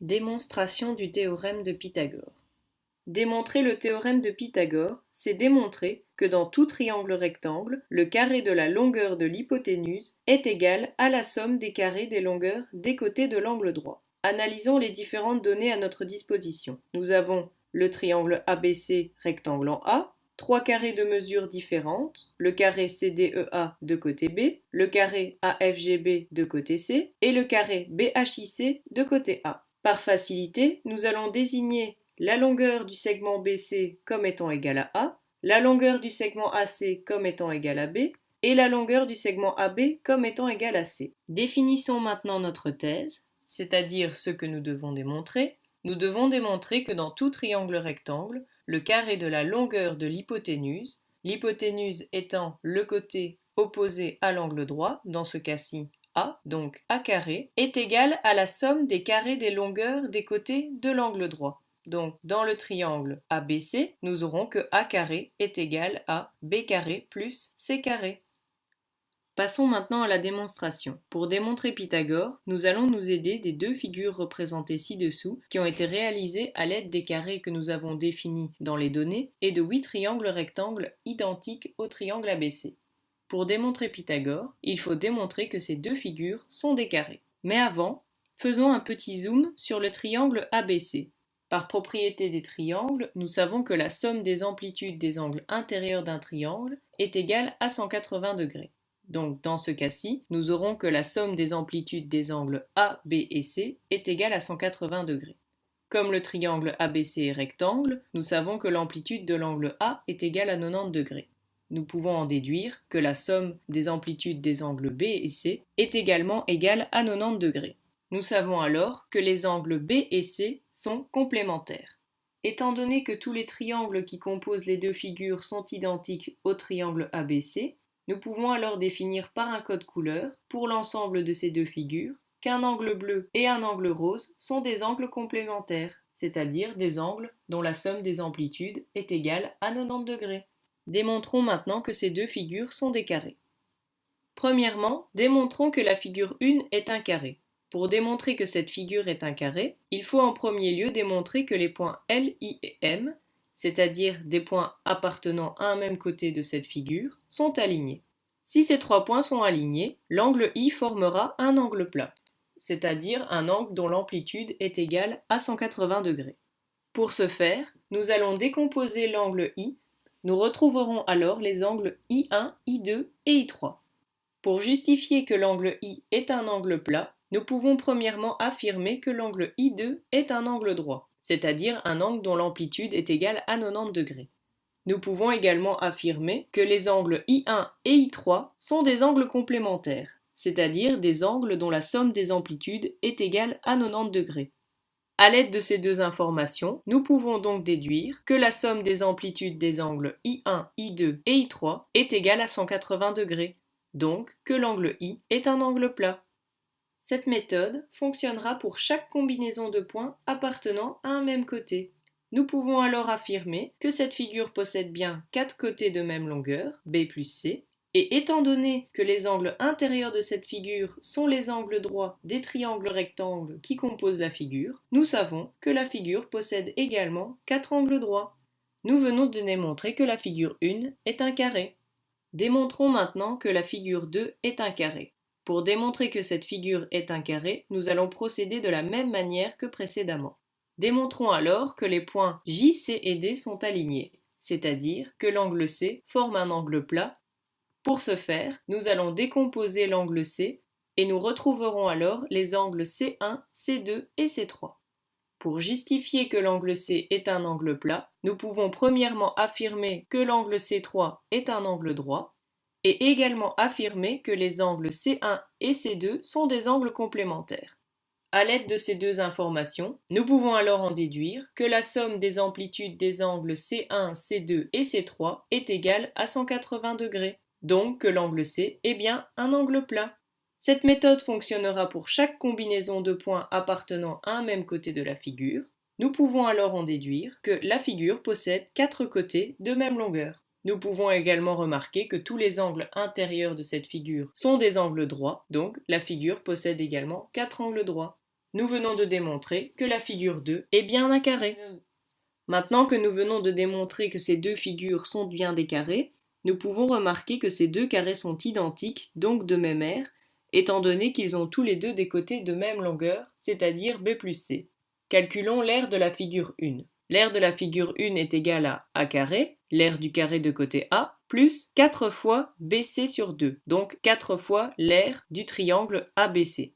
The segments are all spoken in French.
Démonstration du théorème de Pythagore. Démontrer le théorème de Pythagore, c'est démontrer que dans tout triangle rectangle, le carré de la longueur de l'hypoténuse est égal à la somme des carrés des longueurs des côtés de l'angle droit. Analysons les différentes données à notre disposition. Nous avons le triangle ABC rectangle en A, trois carrés de mesures différentes, le carré CDEA de côté B, le carré AFGB de côté C et le carré BHIC de côté A. Par facilité, nous allons désigner la longueur du segment BC comme étant égale à A, la longueur du segment AC comme étant égale à B, et la longueur du segment AB comme étant égale à C. Définissons maintenant notre thèse, c'est-à-dire ce que nous devons démontrer. Nous devons démontrer que dans tout triangle rectangle, le carré de la longueur de l'hypoténuse étant le côté opposé à l'angle droit, dans ce cas-ci A, donc A carré, est égal à la somme des carrés des longueurs des côtés de l'angle droit. Donc, dans le triangle ABC, nous aurons que A carré est égal à B carré plus C carré. Passons maintenant à la démonstration. Pour démontrer Pythagore, nous allons nous aider des deux figures représentées ci-dessous qui ont été réalisées à l'aide des carrés que nous avons définis dans les données et de 8 triangles rectangles identiques au triangle ABC. Pour démontrer Pythagore, il faut démontrer que ces deux figures sont des carrés. Mais avant, faisons un petit zoom sur le triangle ABC. Par propriété des triangles, nous savons que la somme des amplitudes des angles intérieurs d'un triangle est égale à 180 degrés. Donc dans ce cas-ci, nous aurons que la somme des amplitudes des angles A, B et C est égale à 180 degrés. Comme le triangle ABC est rectangle, nous savons que l'amplitude de l'angle A est égale à 90 degrés. Nous pouvons en déduire que la somme des amplitudes des angles B et C est également égale à 90 degrés. Nous savons alors que les angles B et C sont complémentaires. Étant donné que tous les triangles qui composent les deux figures sont identiques au triangle ABC, nous pouvons alors définir par un code couleur, pour l'ensemble de ces deux figures, qu'un angle bleu et un angle rose sont des angles complémentaires, c'est-à-dire des angles dont la somme des amplitudes est égale à 90 degrés. Démontrons maintenant que ces deux figures sont des carrés. Premièrement, démontrons que la figure 1 est un carré. Pour démontrer que cette figure est un carré, il faut en premier lieu démontrer que les points L, I et M, c'est-à-dire des points appartenant à un même côté de cette figure, sont alignés. Si ces trois points sont alignés, l'angle I formera un angle plat, c'est-à-dire un angle dont l'amplitude est égale à 180 degrés. Pour ce faire, nous allons décomposer l'angle I. Nous retrouverons alors les angles I1, I2 et I3. Pour justifier que l'angle I est un angle plat, nous pouvons premièrement affirmer que l'angle I2 est un angle droit, c'est-à-dire un angle dont l'amplitude est égale à 90 degrés. Nous pouvons également affirmer que les angles I1 et I3 sont des angles complémentaires, c'est-à-dire des angles dont la somme des amplitudes est égale à 90 degrés. À l'aide de ces deux informations, nous pouvons donc déduire que la somme des amplitudes des angles I1, I2 et I3 est égale à 180 degrés, donc que l'angle I est un angle plat. Cette méthode fonctionnera pour chaque combinaison de points appartenant à un même côté. Nous pouvons alors affirmer que cette figure possède bien 4 côtés de même longueur, B plus C, et étant donné que les angles intérieurs de cette figure sont les angles droits des triangles rectangles qui composent la figure, nous savons que la figure possède également 4 angles droits. Nous venons de démontrer que la figure 1 est un carré. Démontrons maintenant que la figure 2 est un carré. Pour démontrer que cette figure est un carré, nous allons procéder de la même manière que précédemment. Démontrons alors que les points J, C et D sont alignés, c'est-à-dire que l'angle C forme un angle plat. Pour ce faire, nous allons décomposer l'angle C et nous retrouverons alors les angles C1, C2 et C3. Pour justifier que l'angle C est un angle plat, nous pouvons premièrement affirmer que l'angle C3 est un angle droit et également affirmer que les angles C1 et C2 sont des angles complémentaires. À l'aide de ces deux informations, nous pouvons alors en déduire que la somme des amplitudes des angles C1, C2 et C3 est égale à 180 degrés, donc que l'angle C est bien un angle plat. Cette méthode fonctionnera pour chaque combinaison de points appartenant à un même côté de la figure. Nous pouvons alors en déduire que la figure possède 4 côtés de même longueur. Nous pouvons également remarquer que tous les angles intérieurs de cette figure sont des angles droits, donc la figure possède également 4 angles droits. Nous venons de démontrer que la figure 2 est bien un carré. Maintenant que nous venons de démontrer que ces deux figures sont bien des carrés, nous pouvons remarquer que ces deux carrés sont identiques, donc de même aire, étant donné qu'ils ont tous les deux des côtés de même longueur, c'est-à-dire b plus c. Calculons l'aire de la figure 1. L'aire de la figure 1 est égale à a carré, l'aire du carré de côté A, plus 4 fois BC sur 2, donc 4 fois l'aire du triangle ABC.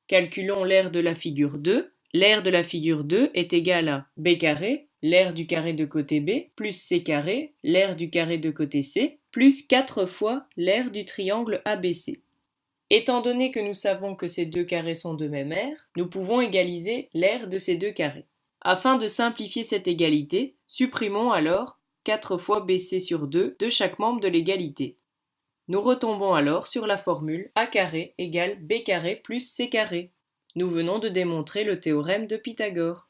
Calculons l'aire de la figure 2. L'aire de la figure 2 est égale à b carré, l'aire du carré de côté B, plus c carré, l'aire du carré de côté C, plus 4 fois l'aire du triangle ABC. Étant donné que nous savons que ces deux carrés sont de même aire, nous pouvons égaliser l'aire de ces deux carrés. Afin de simplifier cette égalité, supprimons alors 4 fois BC sur 2 de chaque membre de l'égalité. Nous retombons alors sur la formule a carré égale b carré plus c carré. Nous venons de démontrer le théorème de Pythagore.